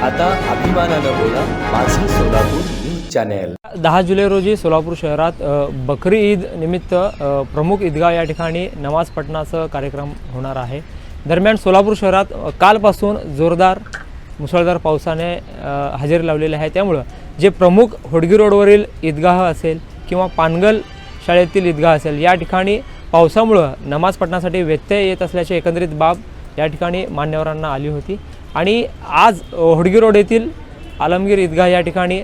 आता अभिमानानं बोला माझं सोलापूर न्यूज चॅनेल. 10 जुलै रोजी सोलापूर शहरात बकरी ईद निमित्त प्रमुख ईदगाह या ठिकाणी नमाज पठणाचा कार्यक्रम होणार आहे. दरम्यान सोलापूर शहरात कालपासून जोरदार मुसळधार पावसाने हजेरी लावलेली आहे. त्यामुळं जे प्रमुख होडगी रोडवरील ईदगाह असेल किंवा पानगल शाळेतील ईदगाह असेल या ठिकाणी पावसामुळं नमाज पठणासाठी व्यत्यय येत असल्याची एकंदरीत बाब या ठिकाणी मान्यवरांना आली होती. आणि आज होडगी रोड येथील आलमगीर ईदगाह या ठिकाणी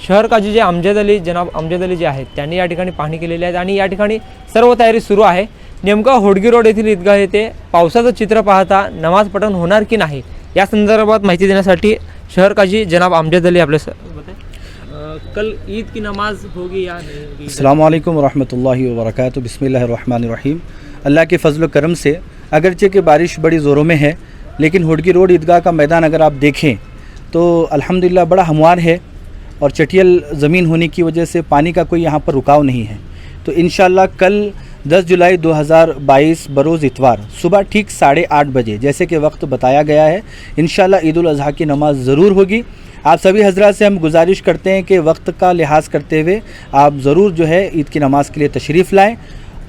शहर काजी जे जनाब अमजद अली जे आहेत त्यांनी या ठिकाणी पाहणी केलेली आहे आणि या ठिकाणी सर्व तयारी सुरू आहे. नेमका होडगी रोड येथील ईदगाह येथे पावसाचं चित्र पाहता नमाज पठण होणार की नाही या संदर्भात माहिती देण्यासाठी शहर काजी जनाब अमजद अली आपले कल ईद की नमाज होगी या नहीं? अस्सलाम वालेकुम रहमतुल्लाहि व बरकातहू. बिस्मिल्लाहिर्रहमानिर्रहीम. अल्लाह के फजल व करम से अगरचे कि बारिश बड़ी ज़ोरों में है, लेकिन होडगी रोड ईदगाह का मैदान अगर आप देखें तो अल्हम्दुलिल्लाह बड़ा हमवार है और चटियल ज़मीन होने की वजह से पानी का कोई यहाँ पर रुकाव नहीं है. तो इंशाअल्लाह कल 10 जुलाई 2022 बरोज़ इतवार सुबह ठीक 8:30 बजे जैसे कि वक्त बताया गया है इंशाअल्लाह ईद उल अज़हा की नमाज़ ज़रूर होगी. आप सभी हजरात से हम गुजारिश करते हैं कि वक्त का लिहाज करते हुए आप ज़रूर जो है ईद की नमाज़ के लिए तशरीफ़ लाएँ.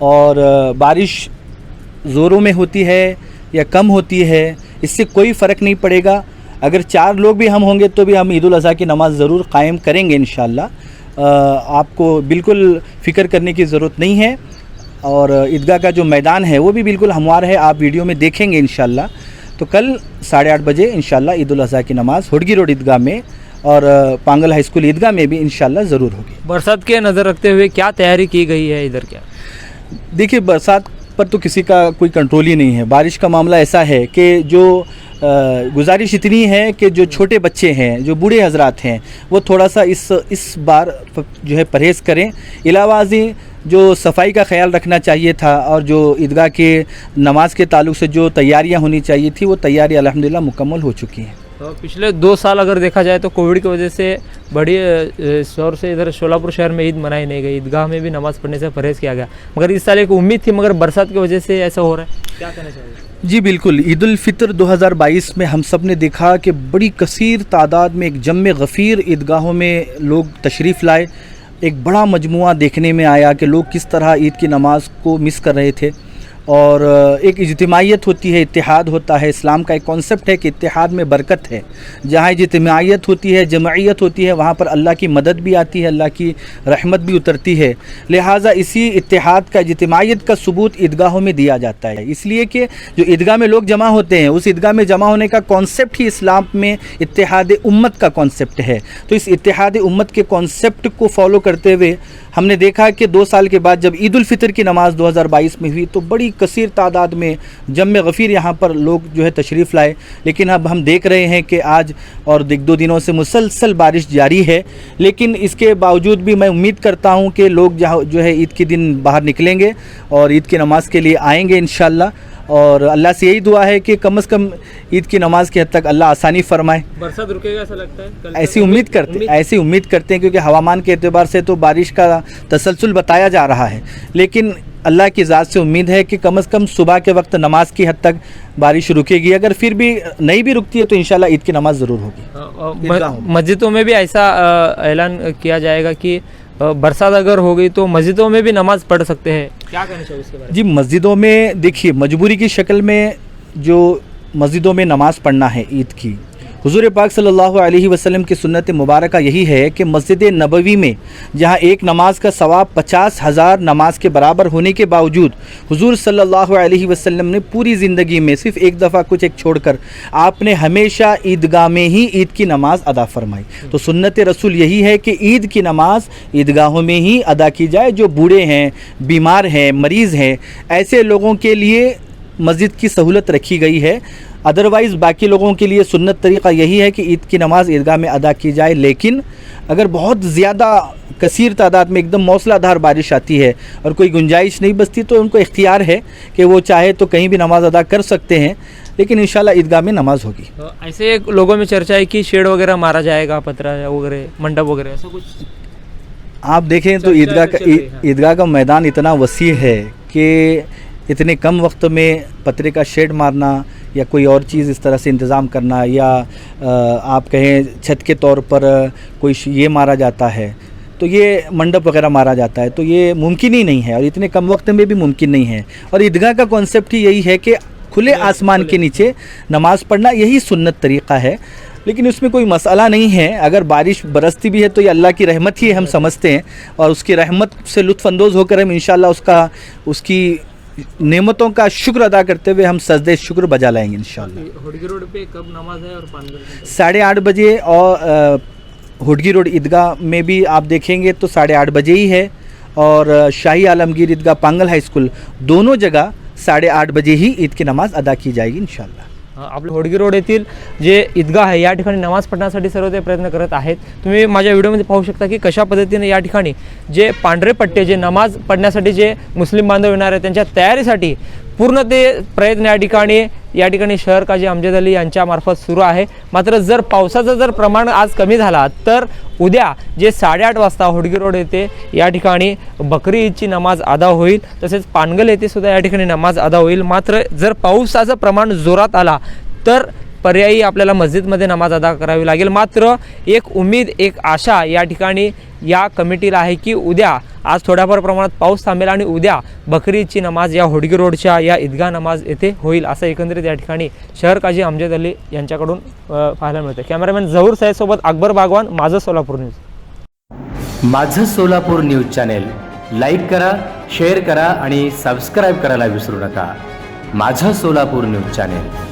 और बारिश ज़ोरों में होती है या कम होती है इससे कोई फ़र्क नहीं पड़ेगा. अगर 4 लोग भी हम होंगे तो भी हम ईद उल अज़हा की नमाज़ ज़रूर कायम करेंगे इंशाअल्लाह. आपको बिल्कुल फ़िक्र करने की ज़रूरत नहीं है. और ईदगाह का जो मैदान है वो भी बिल्कुल हमवार है, आप वीडियो में देखेंगे इंशाअल्लाह. तो कल 8:30 बजे इंशाअल्लाह ईद उल अज़हा की नमाज़ होडगी रोड ईदगाह में और पांगल हाई स्कूल ईदगाह में भी इंशाअल्लाह ज़रूर होगी. बरसात के नज़र रखते हुए क्या तैयारी की गई है इधर? क्या देखिए, बरसात पर तो किसी का कोई कंट्रोल ही नहीं है. बारिश का मामला ऐसा है कि जो गुजारिश इतनी है कि जो छोटे बच्चे हैं, जो बूढ़े हजरात हैं, वो थोड़ा सा इस बार जो है परहेज़ करें. इलावाज़ी जो सफाई का ख्याल रखना चाहिए था और जो ईदगाह के नमाज के ताल्लुक़ से जो तैयारियां होनी चाहिए थी वो तैयारी अल्हम्दुलिल्लाह मुकम्मल हो चुकी हैं. तो पिछले 2 साल अगर देखा जाए तो कोविड की वजह से बड़ी शोर से इधर सोलापुर शहर में ईद मनाई नहीं गई, ईदगाह में भी नमाज़ पढ़ने से परहेज़ किया गया. मगर इस साल एक उम्मीद थी, मगर बरसात की वजह से ऐसा हो रहा है. क्या कहना चाहिए? जी बिल्कुल. ईद उल फितर 2022 में हम सब ने देखा कि बड़ी कसीर तादाद में एक जम गफ़ीर ईदगाहों में लोग तशरीफ़ लाए. एक बड़ा मजमुआ देखने में आया कि लोग किस तरह ईद की नमाज़ को मिस कर रहे थे. और एक इज्तिमायत होती है, इत्तेहाद होता है. इस्लाम का एक कॉन्सेप्ट है कि इत्तेहाद में बरकत है. जहाँ इज्तिमायत होती है, जमायत होती है, वहाँ पर अल्लाह की मदद भी आती है, अल्लाह की रहमत भी उतरती है. लिहाजा इसी इत्तेहाद का, इज्तिमायत का सबूत ईदगाहों में दिया जाता है. इसलिए कि जो ईदगाह में लोग जमा होते हैं, उस ईदगाह में जमा होने का कॉन्सेप्ट ही इस्लाम में इत्तेहाद उम्मत का कॉन्सेप्ट है. तो इस इत्तेहाद उम्मत के कॉन्सेप्ट को फॉलो करते हुए हमने देखा कि 2 साल के बाद जब ईद उल फितर की नमाज़ 2022 में हुई तो बड़ी कसीर तादाद में जम गफ़ीर यहाँ पर लोग जो है तशरीफ़ लाए. लेकिन अब हम देख रहे हैं कि आज और 1-2 दिनों से मुसलसल बारिश जारी है. लेकिन इसके बावजूद भी मैं उम्मीद करता हूँ कि लोग जहाँ जो है ईद के दिन बाहर निकलेंगे और ईद की नमाज़ के लिए आएंगे इंशाअल्लाह. और अल्लाह से यही दुआ है कि कम से कम ईद की नमाज़ की हद तक अल्लाह आसानी फरमाए. बरसात रुकेगा ऐसा लगता है? ऐसी उम्मीद करते हैं क्योंकि हवामान के एतबार से तो बारिश का तसलसल बताया जा रहा है. लेकिन अल्लाह की ज़ात से उम्मीद है कि कम से कम सुबह के वक्त नमाज की हद तक बारिश रुकेगी. अगर फिर भी नहीं भी रुकती है तो इंशाल्लाह ईद की नमाज़ ज़रूर होगी. मस्जिदों में भी ऐसा ऐलान किया जाएगा कि बरसात अगर हो गई तो मस्जिदों में भी नमाज़ पढ़ सकते हैं. क्या कहना चाहिए उसके बारे में? जी, मस्जिदों में देखिए, मजबूरी की शक्ल में जो मस्जिदों में नमाज़ पढ़ना है ईद की, हुज़ूर पाक सल्लल्लाहु अलैहि वसल्लम की सुन्नत मुबारक यही है कि मस्जिद नबवी में जहाँ एक नमाज का सवाब 50,000 नमाज के बराबर होने के बावजूद हुज़ूर सल्लल्लाहु अलैहि वसल्लम ने पूरी ज़िंदगी में सिर्फ एक दफ़ा कुछ एक छोड़कर आपने हमेशा ईदगाह में ही ईद की नमाज़ अदा फरमाई. तो सुन्नत रसूल यही है कि ईद की नमाज़ ईदगाहों में ही अदा की जाए. जो बूढ़े हैं, बीमार हैं, मरीज़ हैं, ऐसे लोगों के लिए मस्जिद की सहूलत रखी गई है. अदरवाइज़ बाकी लोगों के लिए सुन्नत तरीक़ा यही है कि ईद की नमाज़ ईदगाह में अदा की जाए. लेकिन अगर बहुत ज़्यादा कसीर तादाद में एकदम मौसलाधार बारिश आती है और कोई गुंजाइश नहीं बचती तो उनको इख्तियार है कि वो चाहे तो कहीं भी नमाज़ अदा कर सकते हैं. लेकिन इंशाल्लाह ईदगाह में नमाज़ होगी. ऐसे लोगों में चर्चा है कि शेड वगैरह मारा जाएगा, पतरा वगैरह, मंडप वगैरह, ऐसा कुछ आप देखें तो ईदगाह का मैदान इतना वसी है कि इतने कम वक्त में पतरे का शेड मारना या कोई और चीज़ इस तरह से इंतज़ाम करना, या आप कहें छत के तौर पर कोई ये मारा जाता है, तो ये मंडप वगैरह मारा जाता है, तो ये मुमकिन ही नहीं है और इतने कम वक्त में भी मुमकिन नहीं है। और ईदगाह का कॉन्सेप्ट ही यही है कि खुले आसमान के नीचे नमाज़ पढ़ना, यही सुन्नत तरीक़ा है। लेकिन उसमें कोई मसला नहीं है, अगर बारिश बरसती भी है तो ये अल्लाह की रहमत ही हम समझते हैं, और उसकी रहमत से लुत्फ़अंदोज़ होकर हम इंशाअल्लाह उसकी नेमतों का शुक्र अदा करते हुए हम सजदे शुक्र बजा लाएंगे इंशाअल्लाह। होडगी रोड पे कब नमाज है और पानगल 8:30 बजे, और हुडगी रोड ईदगाह में भी आप देखेंगे तो 8:30 बजे ही है, और शाही आलमगीर ईदगाह पांगल हाई स्कूल दोनों जगह 8:30 बजे ही ईद की नमाज अदा की जाएगी इंशाअल्लाह। आपलं होडगी रोड येथील जे ईदगाह आहे या ठिकाणी नमाज पढण्यासाठी सर्व ते प्रयत्न करत आहेत। तुम्ही माझ्या व्हिडिओमध्ये पाहू शकता की कशा पद्धतीने या ठिकाणी जे पांढरे पट्टे जे नमाज पढण्यासाठी जे मुस्लिम बांधव येणार आहेत त्यांच्या तयारीसाठी पूर्ण ते प्रयत्न या ठिकाणी शहर काजी अमजद अली यांच्यामार्फत सुरू आहे। मात्र जर पावसाचं जर प्रमाण आज कमी झाला तर उद्या जे 8:30 वाजता होडगी रोड येथे या ठिकाणी बकरी ईदची नमाज अदा होईल, तसेच पानगल येथे सुद्धा या ठिकाणी नमाज अदा होईल। मात्र जर पावसाचं प्रमाण जोरात आला तर पर्यायी आपल्याला मस्जिदमध्ये नमाज अदा करावी लागेल। मात्र एक उम्मीद, एक आशा या ठिकाणी या कमिटीला आहे की उद्या आज थोड्याफार प्रमाणात पाऊस थांबेल आणि उद्या बकरी ईदची नमाज या होडगी रोडच्या या ईदगाह नमाज येथे होईल, असं एकंदरीत या ठिकाणी शहर काजी अमजद अली यांच्याकडून पाहायला मिळतं। कॅमेरामॅन जहूर सैयद सोबत अकबर बागवान, माझं सोलापूर न्यूज। माझं सोलापूर न्यूज चॅनेल लाईक करा, शेअर करा आणि सबस्क्राईब करायला विसरू नका। माझं सोलापूर न्यूज चॅनेल।